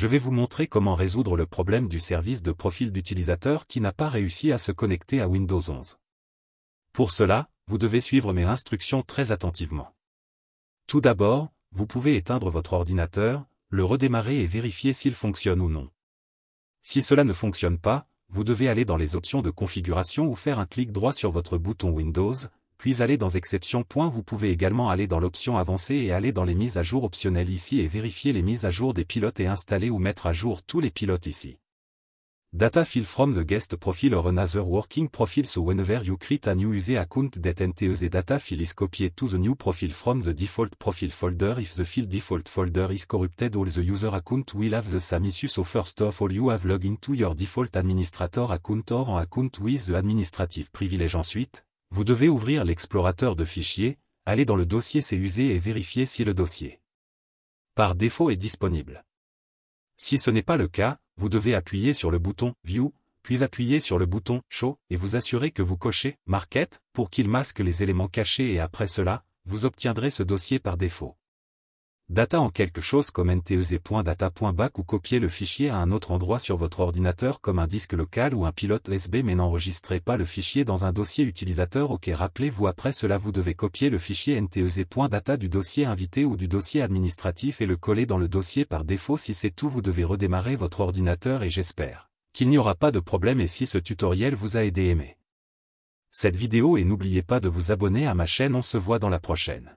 je vais vous montrer comment résoudre le problème du service de profil d'utilisateur qui n'a pas réussi à se connecter à Windows 11. Pour cela, vous devez suivre mes instructions très attentivement. Tout d'abord, vous pouvez éteindre votre ordinateur, le redémarrer et vérifier s'il fonctionne ou non. Si cela ne fonctionne pas, vous devez aller dans les options de configuration ou faire un clic droit sur votre bouton Windows, puis aller dans Exceptions. Vous pouvez également aller dans l'option Avancée et aller dans les mises à jour optionnelles ici et vérifier les mises à jour des pilotes et installer ou mettre à jour tous les pilotes ici. Data file from the guest profile or another working profile, so whenever you create a new user account that entails a data file is copied to the new profile from the default profile folder. If the file default folder is corrupted, all the user account will have the same issue. So first of all you have logged into your default administrator account or an account with the administrative privilege. Ensuite, vous devez ouvrir l'explorateur de fichiers, aller dans le dossier CUSE et vérifier si le dossier par défaut est disponible. Si ce n'est pas le cas, vous devez appuyer sur le bouton View, puis appuyer sur le bouton Show et vous assurer que vous cochez Market pour qu'il masque les éléments cachés et après cela, vous obtiendrez ce dossier par défaut. Data en quelque chose comme ntez.data.back ou copier le fichier à un autre endroit sur votre ordinateur comme un disque local ou un pilote USB, mais n'enregistrez pas le fichier dans un dossier utilisateur. OK, rappelez-vous, après cela vous devez copier le fichier ntez.data du dossier invité ou du dossier administratif et le coller dans le dossier par défaut. Si c'est tout, vous devez redémarrer votre ordinateur et j'espère qu'il n'y aura pas de problème. Et si ce tutoriel vous a aidé, aimez cette vidéo et n'oubliez pas de vous abonner à ma chaîne. On se voit dans la prochaine.